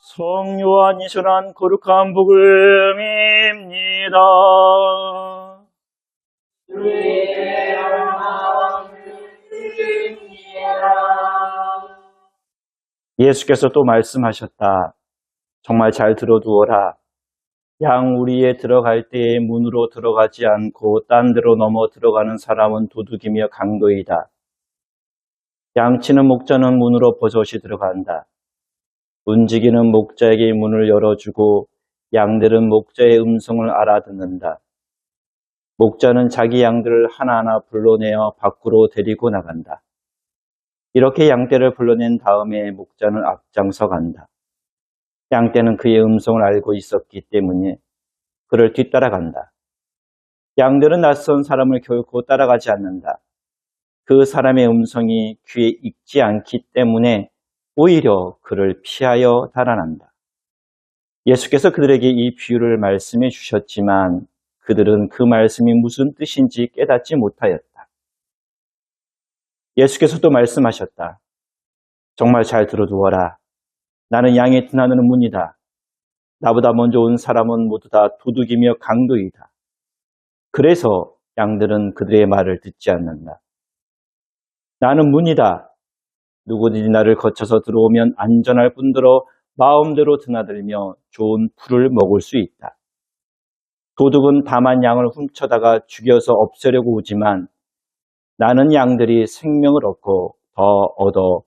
성요한이 전한 거룩한 복음입니다. 주의 영광을 드립니다. 예수께서 또 말씀하셨다. 정말 잘 들어두어라. 양 우리에 들어갈 때에 문으로 들어가지 않고 딴 데로 넘어 들어가는 사람은 도둑이며 강도이다. 양치는 목자는 문으로 버젓이 들어간다. 움직이는 목자에게 문을 열어주고 양들은 목자의 음성을 알아듣는다. 목자는 자기 양들을 하나하나 불러내어 밖으로 데리고 나간다. 이렇게 양떼를 불러낸 다음에 목자는 앞장서 간다. 양떼는 그의 음성을 알고 있었기 때문에 그를 뒤따라간다. 양들은 낯선 사람을 결코 따라가지 않는다. 그 사람의 음성이 귀에 익지 않기 때문에 오히려 그를 피하여 달아난다. 예수께서 그들에게 이 비유를 말씀해 주셨지만 그들은 그 말씀이 무슨 뜻인지 깨닫지 못하였다. 예수께서 또 말씀하셨다. 정말 잘 들어두어라. 나는 양의 드나드는 문이다. 나보다 먼저 온 사람은 모두 다 도둑이며 강도이다. 그래서 양들은 그들의 말을 듣지 않는다. 나는 문이다. 누구든지 나를 거쳐서 들어오면 안전할 뿐더러 마음대로 드나들며 좋은 풀을 먹을 수 있다. 도둑은 다만 양을 훔쳐다가 죽여서 없애려고 오지만 나는 양들이 생명을 얻고 더 얻어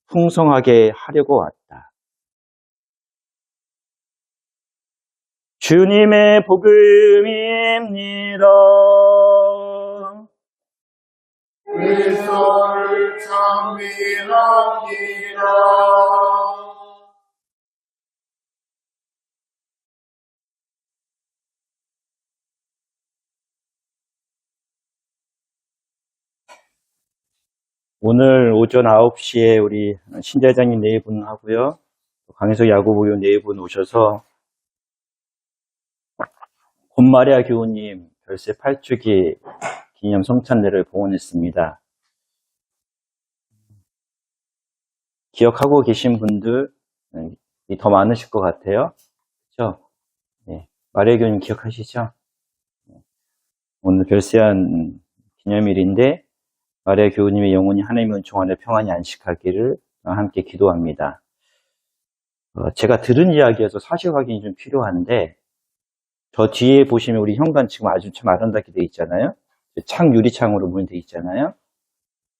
풍성하게 하려고 왔다. 주님의 복음입니다. 그리스도를 찬미합니다. 오늘 오전 9시에 우리 신대장님 네 분 하고요. 강혜석 야구부교 네 분 오셔서 곰마리아 교우님 별세 8주기 기념 성찬례를 봉헌했습니다. 기억하고 계신 분들 더 많으실 것 같아요. 그렇죠? 네. 마리아 교우님 기억하시죠? 오늘 별세한 기념일인데 마리아 교우님의 영혼이 하나님의 은총 안에 평안히 안식하기를 함께 기도합니다. 제가 들은 이야기여서 사실 확인이 좀 필요한데 저 뒤에 보시면 우리 현관 지금 아주 참 아름답게 돼 있잖아요. 창 유리창으로 문이 돼 있잖아요.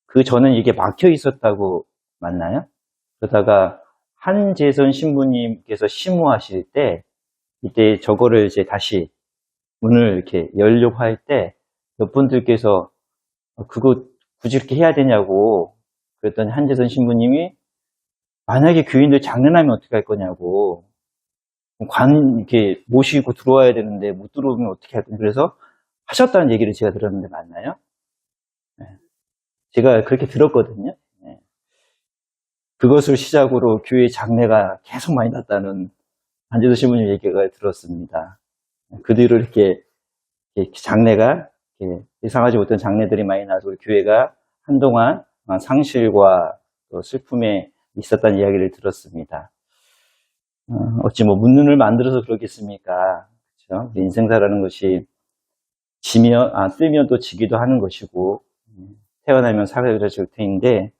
그 전엔 이게 막혀 있었다고 맞나요? 그러다가 한재선 신부님께서 심호하실 때 이때 저거를 이제 다시 문을 이렇게 열려고 할 때 몇 분들께서 그거 굳이 이렇게 해야 되냐고 그랬더니 한재선 신부님이 만약에 교인들 장난하면 어떻게 할 거냐고 이렇게 모시고 들어와야 되는데 못 들어오면 어떻게 할 거냐 그래서 하셨다는 얘기를 제가 들었는데 맞나요? 네. 제가 그렇게 들었거든요. 네. 그것을 시작으로 교회 장례가 계속 많이 났다는 한재선 신부님 얘기가 들었습니다. 그 뒤로 이렇게 장례가 예상하지 못한 장례들이 많이 나서 우리 교회가 한동안 상실과 또 슬픔에 있었다는 이야기를 들었습니다. 어찌 뭐 문눈을 만들어서 그러겠습니까? 그렇죠? 인생사라는 것이 뜨면 또 지기도 하는 것이고 태어나면 사그라질 텐데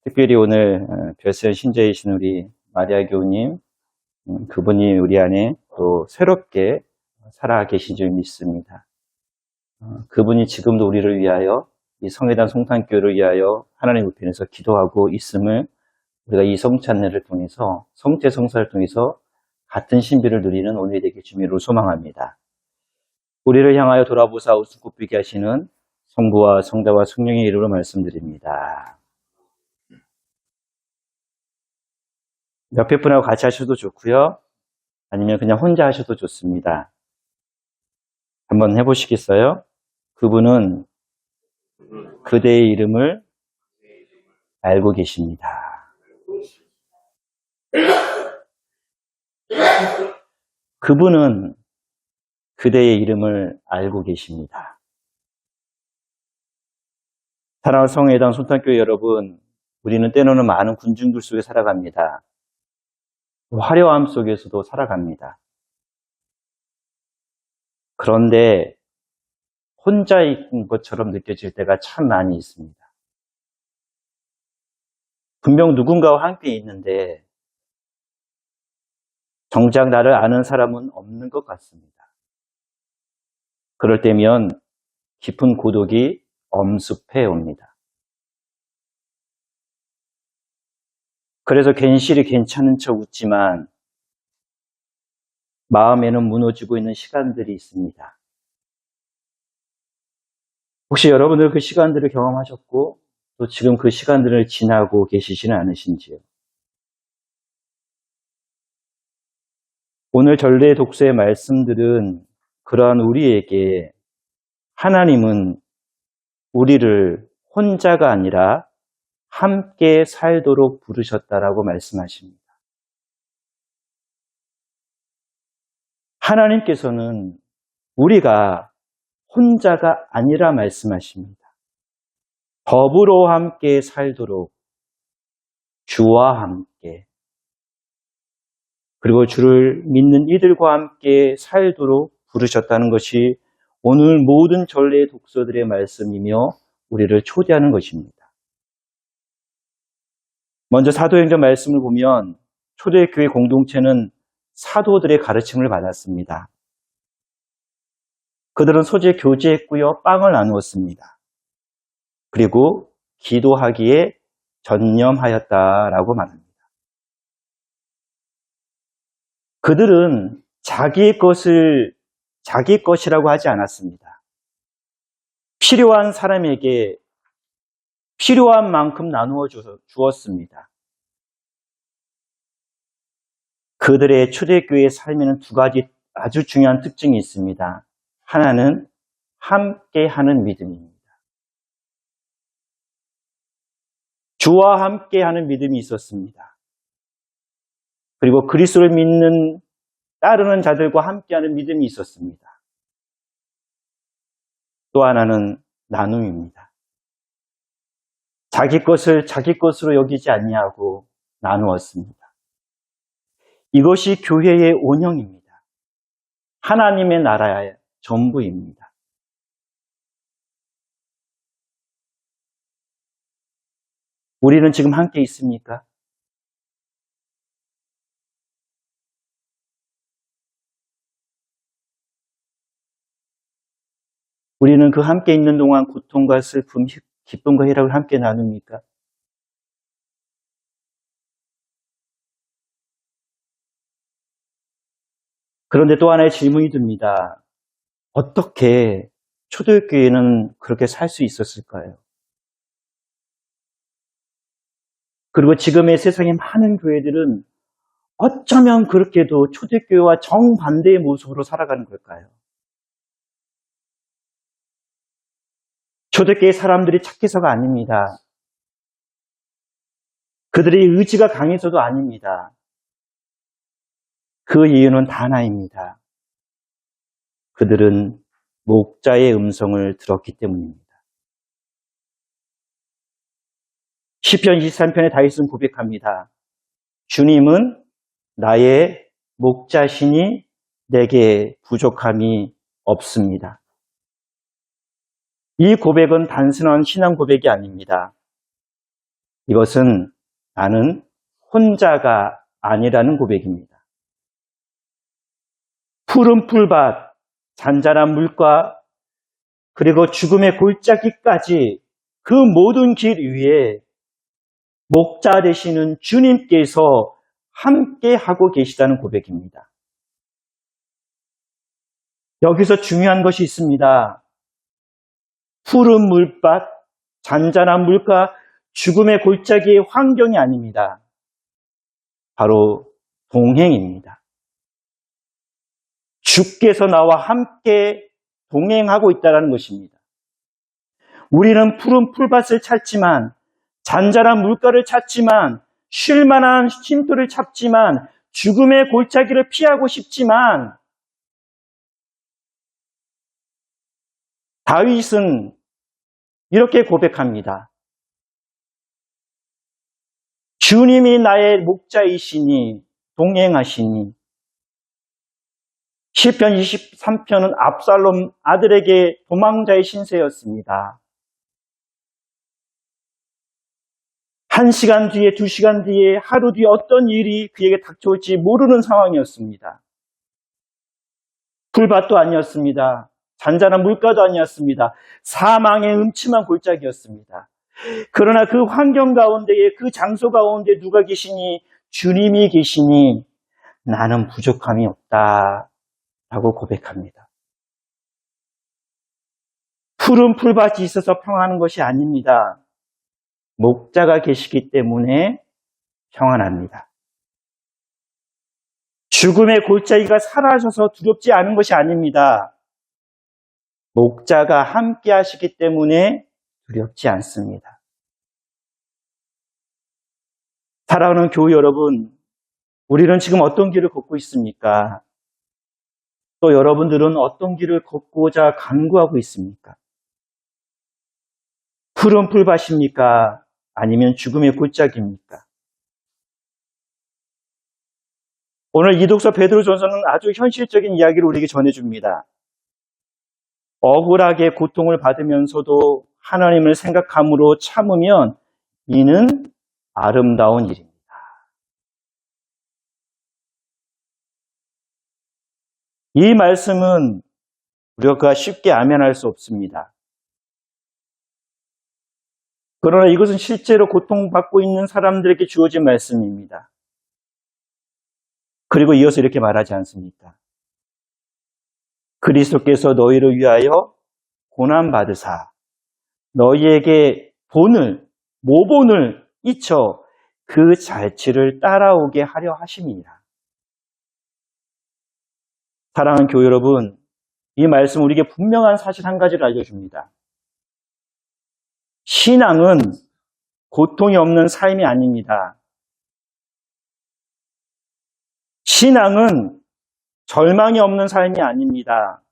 특별히 오늘 별세한 신자이신 우리 마리아 교우님 그분이 우리 안에 또 새롭게 살아 계신 줄 믿습니다. 그분이 지금도 우리를 위하여 이 성회단 송탄교회를 위하여 하나님 우편에서 기도하고 있음을 우리가 이 성찬례를 통해서 성체 성사를 통해서 같은 신비를 누리는 오늘이 되길 주님으로 소망합니다. 우리를 향하여 돌아보사 웃음 꽃피게 하시는 성부와 성자와 성령의 이름으로 말씀드립니다. 옆에 분하고 같이 하셔도 좋고요. 아니면 그냥 혼자 하셔도 좋습니다. 한번 해보시겠어요? 그분은 그대의 이름을 알고 계십니다. 그분은 그대의 이름을 알고 계십니다. 사랑하는 성회당 손탄교회 여러분, 우리는 때로는 많은 군중들 속에 살아갑니다. 화려함 속에서도 살아갑니다. 그런데 혼자 있는 것처럼 느껴질 때가 참 많이 있습니다. 분명 누군가와 함께 있는데 정작 나를 아는 사람은 없는 것 같습니다. 그럴 때면 깊은 고독이 엄습해 옵니다. 그래서 괜시리 괜찮은 척 웃지만 마음에는 무너지고 있는 시간들이 있습니다. 혹시 여러분들 그 시간들을 경험하셨고 또 지금 그 시간들을 지나고 계시지는 않으신지요? 오늘 전례 독서의 말씀들은 그러한 우리에게 하나님은 우리를 혼자가 아니라 함께 살도록 부르셨다라고 말씀하십니다. 하나님께서는 우리가 혼자가 아니라 말씀하십니다. 더불어 함께 살도록 주와 함께 그리고 주를 믿는 이들과 함께 살도록 부르셨다는 것이 오늘 모든 전례 독서들의 말씀이며 우리를 초대하는 것입니다. 먼저 사도행전 말씀을 보면 초대교회 공동체는 사도들의 가르침을 받았습니다. 그들은 소재 교제했고요, 빵을 나누었습니다. 그리고 기도하기에 전념하였다라고 말합니다. 그들은 자기의 것을 자기 것이라고 하지 않았습니다. 필요한 사람에게 필요한 만큼 나누어 주었습니다. 그들의 초대교회의 삶에는 두 가지 아주 중요한 특징이 있습니다. 하나는 함께하는 믿음입니다. 주와 함께하는 믿음이 있었습니다. 그리고 그리스도를 믿는 따르는 자들과 함께하는 믿음이 있었습니다. 또 하나는 나눔입니다. 자기 것을 자기 것으로 여기지 아니하고 나누었습니다. 이것이 교회의 온영입니다. 하나님의 나라의 전부입니다. 우리는 지금 함께 있습니까? 우리는 그 함께 있는 동안 고통과 슬픔, 기쁨과 희락을 함께 나눕니까? 그런데 또 하나의 질문이 듭니다. 어떻게 초대교회는 그렇게 살 수 있었을까요? 그리고 지금의 세상의 많은 교회들은 어쩌면 그렇게도 초대교회와 정반대의 모습으로 살아가는 걸까요? 초대교회 사람들이 착해서가 아닙니다. 그들의 의지가 강해서도 아닙니다. 그 이유는 단 하나입니다. 그들은 목자의 음성을 들었기 때문입니다. 시편 23편에 다윗은 고백합니다. 주님은 나의 목자시니 내게 부족함이 없습니다. 이 고백은 단순한 신앙 고백이 아닙니다. 이것은 나는 혼자가 아니라는 고백입니다. 푸른 풀밭, 잔잔한 물과 그리고 죽음의 골짜기까지 그 모든 길 위에 목자 되시는 주님께서 함께 하고 계시다는 고백입니다. 여기서 중요한 것이 있습니다. 푸른 물밭, 잔잔한 물가, 죽음의 골짜기의 환경이 아닙니다. 바로 동행입니다. 주께서 나와 함께 동행하고 있다는 것입니다. 우리는 푸른 풀밭을 찾지만, 잔잔한 물가를 찾지만, 쉴 만한 쉼터를 찾지만, 죽음의 골짜기를 피하고 싶지만, 다윗은 이렇게 고백합니다. 주님이 나의 목자이시니 동행하시니. 시편 23편은 압살롬 아들에게 도망자의 신세였습니다. 1시간 뒤에, 2시간 뒤에, 하루 뒤에 어떤 일이 그에게 닥쳐올지 모르는 상황이었습니다. 풀밭도 아니었습니다. 잔잔한 물가도 아니었습니다. 사망의 음침한 골짜기였습니다. 그러나 그 환경 가운데에, 그 장소 가운데 누가 계시니? 주님이 계시니 나는 부족함이 없다 라고 고백합니다. 푸른 풀밭이 있어서 평안한 것이 아닙니다. 목자가 계시기 때문에 평안합니다. 죽음의 골짜기가 사라져서 두렵지 않은 것이 아닙니다. 목자가 함께 하시기 때문에 두렵지 않습니다. 사랑하는 교우 여러분, 우리는 지금 어떤 길을 걷고 있습니까? 또 여러분들은 어떤 길을 걷고자 간구하고 있습니까? 푸른 풀밭입니까? 아니면 죽음의 골짜기입니까? 오늘 이독서 베드로전서는 아주 현실적인 이야기를 우리에게 전해줍니다. 억울하게 고통을 받으면서도 하나님을 생각함으로 참으면 이는 아름다운 일입니다. 이 말씀은 우리가 쉽게 아멘할 수 없습니다. 그러나 이것은 실제로 고통받고 있는 사람들에게 주어진 말씀입니다. 그리고 이어서 이렇게 말하지 않습니까? 그리스도께서 너희를 위하여 고난받으사 너희에게 모본을 잊혀 그 잘치를 따라오게 하려 하심이니라. 사랑하는 교회 여러분, 이 말씀 우리에게 분명한 사실 한 가지를 알려줍니다. 신앙은 고통이 없는 삶이 아닙니다. 신앙은 절망이 없는 삶이 아닙니다.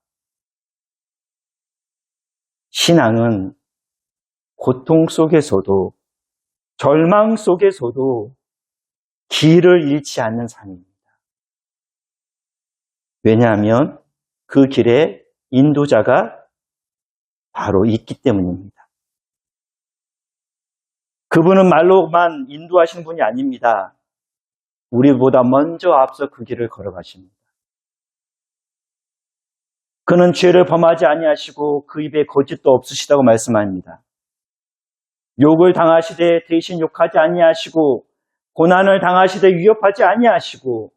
신앙은 고통 속에서도, 절망 속에서도 길을 잃지 않는 삶입니다. 왜냐하면 그 길에 인도자가 바로 있기 때문입니다. 그분은 말로만 인도하시는 분이 아닙니다. 우리보다 먼저 앞서 그 길을 걸어가십니다. 그는 죄를 범하지 아니하시고 그 입에 거짓도 없으시다고 말씀합니다. 욕을 당하시되 대신 욕하지 아니하시고 고난을 당하시되 위협하지 아니하시고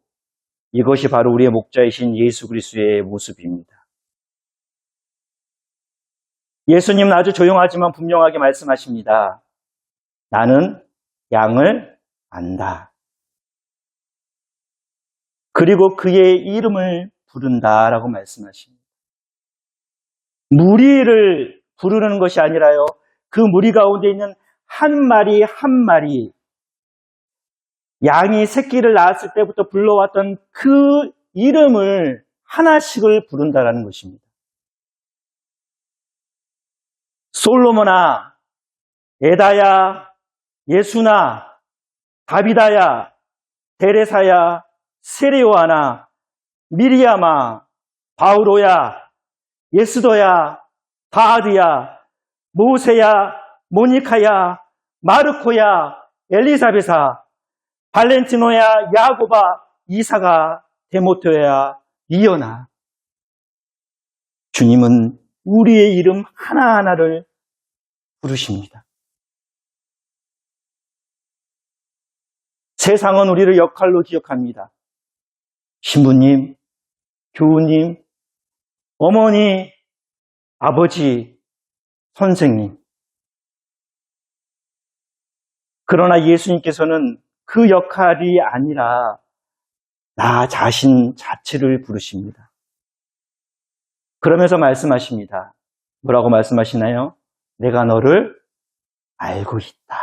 이것이 바로 우리의 목자이신 예수 그리스도의 모습입니다. 예수님은 아주 조용하지만 분명하게 말씀하십니다. 나는 양을 안다. 그리고 그의 이름을 부른다라고 말씀하십니다. 무리를 부르는 것이 아니라요. 그 무리 가운데 있는 한 마리 한 마리 양이 새끼를 낳았을 때부터 불러왔던 그 이름을 하나씩을 부른다라는 것입니다. 솔로몬아, 에다야, 예수나, 다비다야, 데레사야, 세레오아나, 미리야마, 바우로야, 예스도야, 바아드야, 모세야, 모니카야, 마르코야, 엘리사베사, 발렌티노야, 야고바, 이사가, 데모토야, 이어나. 주님은 우리의 이름 하나하나를 부르십니다. 세상은 우리를 역할로 기억합니다. 신부님, 교우님, 어머니, 아버지, 선생님. 그러나 예수님께서는 그 역할이 아니라 나 자신 자체를 부르십니다. 그러면서 말씀하십니다. 뭐라고 말씀하시나요? 내가 너를 알고 있다.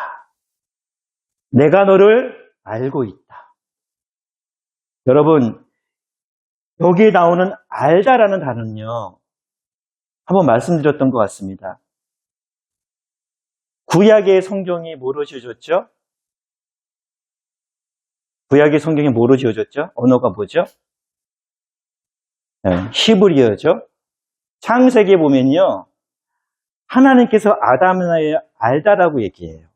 내가 너를 알고 있다. 여러분, 여기에 나오는 알다라는 단어는요, 한번 말씀드렸던 것 같습니다. 구약의 성경이 뭐로 지어졌죠? 구약의 성경이 뭐로 지어졌죠? 언어가 뭐죠? 네, 히브리어죠. 창세기에 보면요, 하나님께서 아담을 알다라고 얘기해요.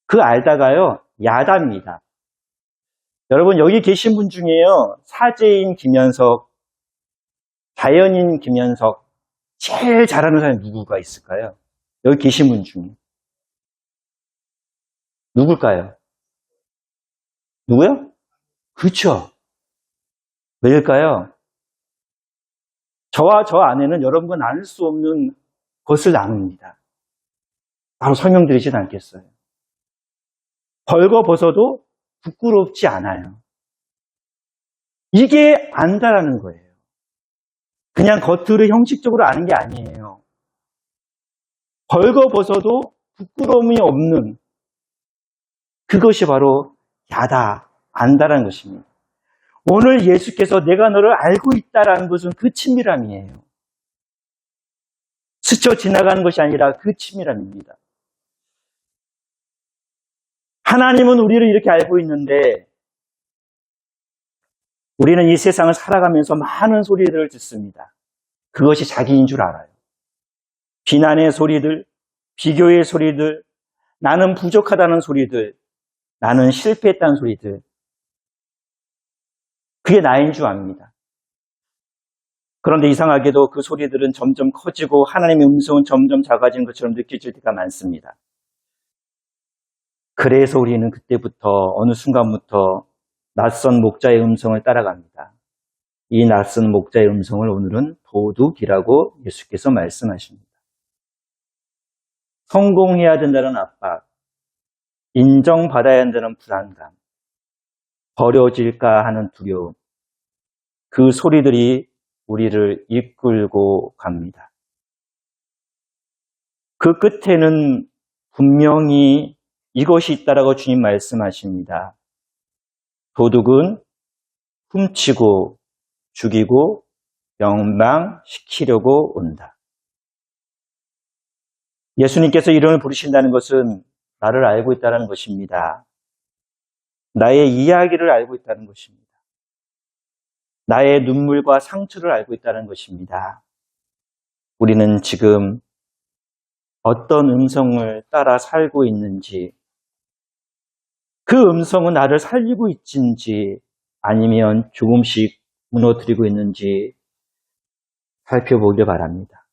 그 알다가요, 야다입니다. 여러분, 여기 계신 분 중에요, 사제인 김현석, 자연인 김현석, 제일 잘하는 사람이 누구가 있을까요? 여기 계신 분 중에. 누굴까요? 누구요? 그렇죠. 왜일까요? 저와 저 아내는 여러분과 나눌 수 없는 것을 나눕니다. 바로 설명드리진 않겠어요. 벌거벗어도 부끄럽지 않아요. 이게 안다라는 거예요. 그냥 겉으로 형식적으로 아는 게 아니에요. 벌거벗어도 부끄러움이 없는 그것이 바로 야다, 안다라는 것입니다. 오늘 예수께서 내가 너를 알고 있다라는 것은 그 친밀함이에요. 스쳐 지나가는 것이 아니라 그 친밀함입니다. 하나님은 우리를 이렇게 알고 있는데 우리는 이 세상을 살아가면서 많은 소리들을 듣습니다. 그것이 자기인 줄 알아요. 비난의 소리들, 비교의 소리들, 나는 부족하다는 소리들, 나는 실패했다는 소리들. 그게 나인 줄 압니다. 그런데 이상하게도 그 소리들은 점점 커지고 하나님의 음성은 점점 작아지는 것처럼 느껴질 때가 많습니다. 그래서 우리는 그때부터 어느 순간부터 낯선 목자의 음성을 따라갑니다. 이 낯선 목자의 음성을 오늘은 도둑이라고 예수께서 말씀하십니다. 성공해야 된다는 압박, 인정받아야 한다는 불안감, 버려질까 하는 두려움, 그 소리들이 우리를 이끌고 갑니다. 그 끝에는 분명히 이것이 있다라고 주님 말씀하십니다. 도둑은 훔치고 죽이고 멸망시키려고 온다. 예수님께서 이름을 부르신다는 것은 나를 알고 있다는 것입니다. 나의 이야기를 알고 있다는 것입니다. 나의 눈물과 상처를 알고 있다는 것입니다. 우리는 지금 어떤 음성을 따라 살고 있는지, 그 음성은 나를 살리고 있는지 아니면 조금씩 무너뜨리고 있는지 살펴보길 바랍니다.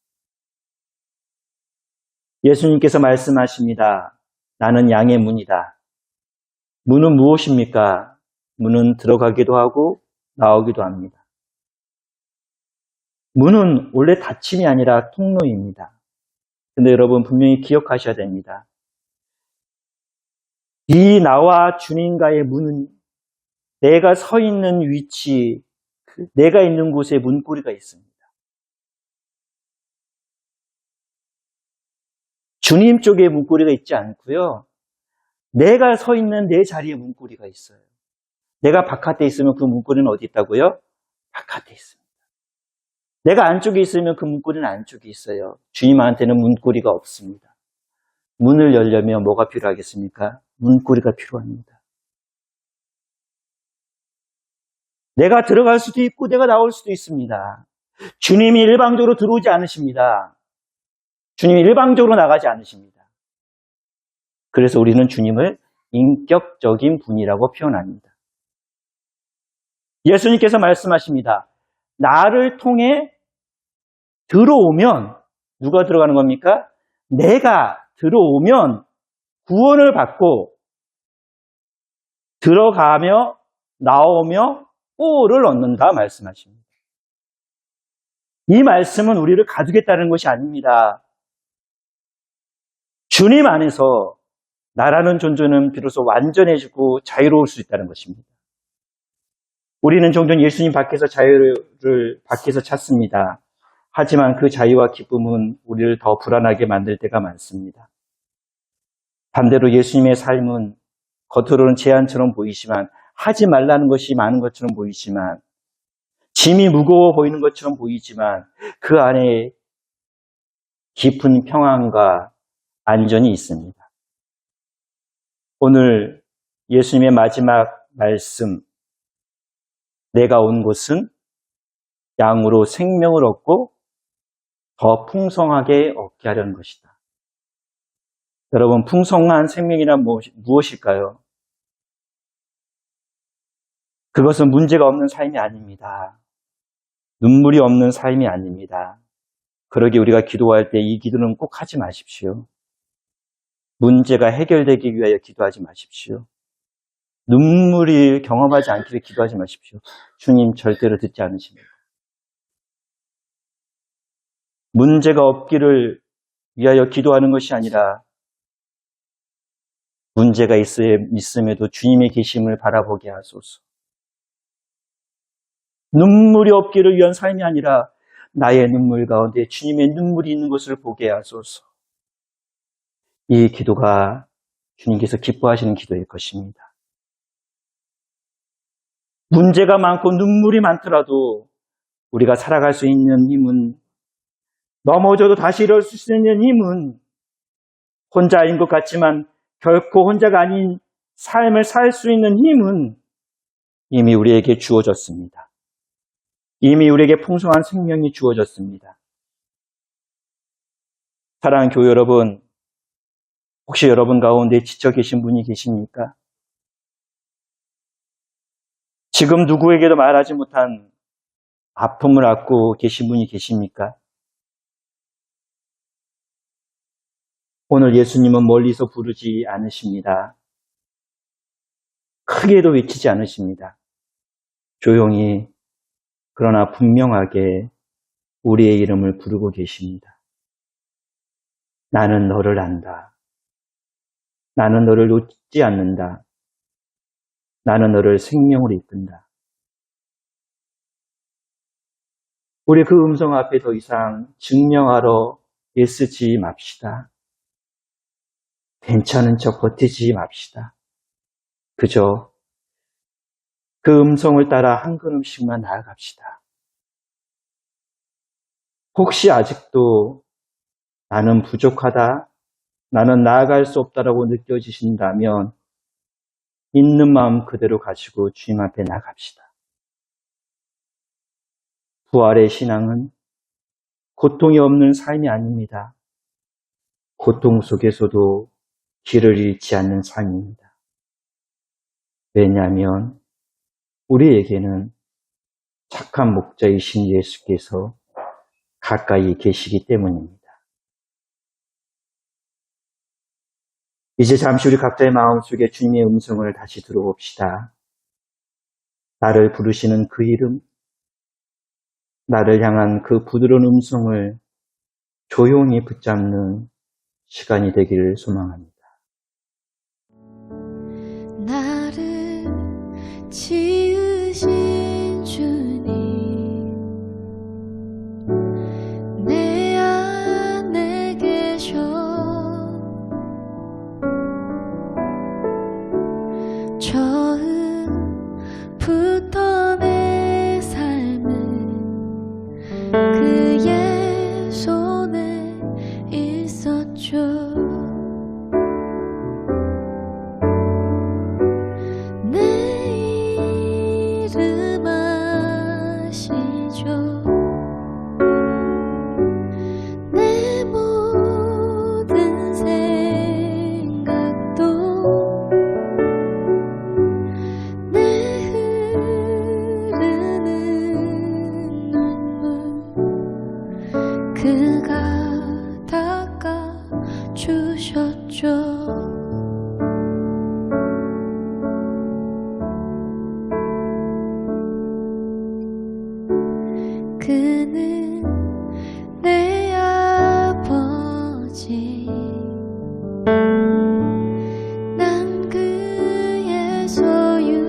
예수님께서 말씀하십니다. 나는 양의 문이다. 문은 무엇입니까? 문은 들어가기도 하고 나오기도 합니다. 문은 원래 닫힘이 아니라 통로입니다. 근데 여러분 분명히 기억하셔야 됩니다. 이 나와 주님과의 문은 내가 서 있는 위치, 내가 있는 곳에 문고리가 있습니다. 주님 쪽에 문고리가 있지 않고요. 내가 서 있는 내 자리에 문고리가 있어요. 내가 바깥에 있으면 그 문고리는 어디 있다고요? 바깥에 있습니다. 내가 안쪽에 있으면 그 문고리는 안쪽에 있어요. 주님한테는 문고리가 없습니다. 문을 열려면 뭐가 필요하겠습니까? 문고리가 필요합니다. 내가 들어갈 수도 있고 내가 나올 수도 있습니다. 주님이 일방적으로 들어오지 않으십니다. 주님이 일방적으로 나가지 않으십니다. 그래서 우리는 주님을 인격적인 분이라고 표현합니다. 예수님께서 말씀하십니다. 나를 통해 들어오면 누가 들어가는 겁니까? 내가 들어오면 구원을 받고 들어가며 나오며 꼴을 얻는다 말씀하십니다. 이 말씀은 우리를 가두겠다는 것이 아닙니다. 주님 안에서 나라는 존재는 비로소 완전해지고 자유로울 수 있다는 것입니다. 우리는 종종 예수님 밖에서 자유를 밖에서 찾습니다. 하지만 그 자유와 기쁨은 우리를 더 불안하게 만들 때가 많습니다. 반대로 예수님의 삶은 겉으로는 제한처럼 보이지만, 하지 말라는 것이 많은 것처럼 보이지만, 짐이 무거워 보이는 것처럼 보이지만 그 안에 깊은 평안과 안전이 있습니다. 오늘 예수님의 마지막 말씀, 내가 온 곳은 양으로 생명을 얻고 더 풍성하게 얻게 하려는 것이다. 여러분, 풍성한 생명이란 무엇일까요? 그것은 문제가 없는 삶이 아닙니다. 눈물이 없는 삶이 아닙니다. 그러기에 우리가 기도할 때 이 기도는 꼭 하지 마십시오. 문제가 해결되기 위하여 기도하지 마십시오. 눈물이 경험하지 않기를 기도하지 마십시오. 주님 절대로 듣지 않으십니다. 문제가 없기를 위하여 기도하는 것이 아니라 문제가 있음에도 주님의 계심을 바라보게 하소서. 눈물이 없기를 위한 삶이 아니라 나의 눈물 가운데 주님의 눈물이 있는 것을 보게 하소서. 이 기도가 주님께서 기뻐하시는 기도일 것입니다. 문제가 많고 눈물이 많더라도 우리가 살아갈 수 있는 힘은, 넘어져도 다시 일어설 수 있는 힘은 혼자인 것 같지만 결코 혼자가 아닌 삶을 살 수 있는 힘은 이미 우리에게 주어졌습니다. 이미 우리에게 풍성한 생명이 주어졌습니다. 사랑하는 교회 여러분, 혹시 여러분 가운데 지쳐 계신 분이 계십니까? 지금 누구에게도 말하지 못한 아픔을 안고 계신 분이 계십니까? 오늘 예수님은 멀리서 부르지 않으십니다. 크게도 외치지 않으십니다. 조용히, 그러나 분명하게 우리의 이름을 부르고 계십니다. 나는 너를 안다. 나는 너를 놓지 않는다. 나는 너를 생명으로 이끈다. 우리 그 음성 앞에 더 이상 증명하러 애쓰지 맙시다. 괜찮은 척 버티지 맙시다. 그저 그 음성을 따라 한 걸음씩만 나아갑시다. 혹시 아직도 나는 부족하다, 나는 나아갈 수 없다라고 느껴지신다면 있는 마음 그대로 가지고 주님 앞에 나갑시다. 부활의 신앙은 고통이 없는 삶이 아닙니다. 고통 속에서도 길을 잃지 않는 삶입니다. 왜냐하면 우리에게는 착한 목자이신 예수께서 가까이 계시기 때문입니다. 이제 잠시 우리 각자의 마음속에 주님의 음성을 다시 들어봅시다. 나를 부르시는 그 이름, 나를 향한 그 부드러운 음성을 조용히 붙잡는 시간이 되기를 소망합니다. 나를 지으신 주님, 내 안에 계셔 처음부터 내 삶은 그의 손에 있었죠. 내 이름 아시죠. 내 모든 생각도 때는 내 아버지 난 그의 소유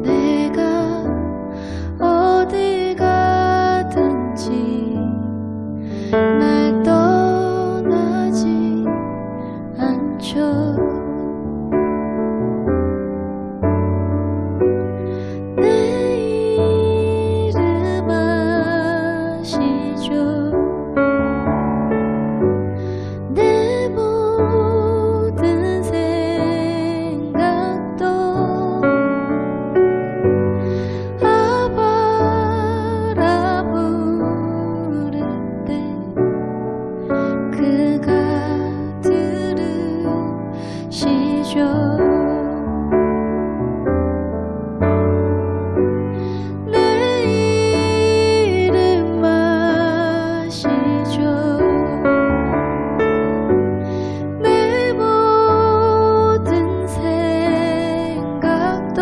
내가 어딜 가든지 날 떠나지 않죠. 내 이름 아시죠. 내 모든 생각도 아바라 부를 때 그가 들으시죠. 내 이름 아시죠. 내 모든 생각도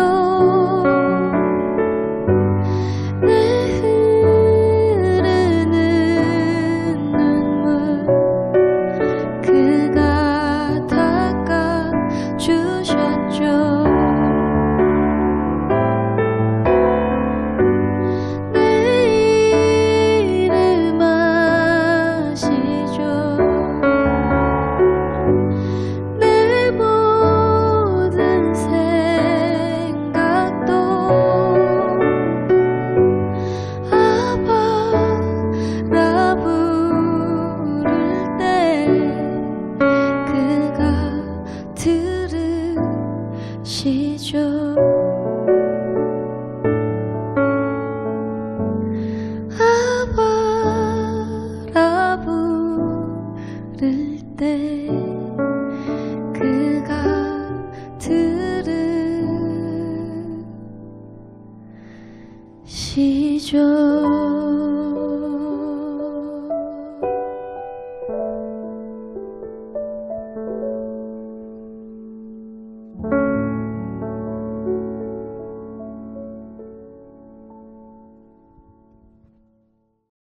내 흐르는 눈물 그가 닦아주셨죠. 내 이름 아시죠. 내 모든 생각도 아바라 부를 때 그가 들으시죠. 아바라 부를 때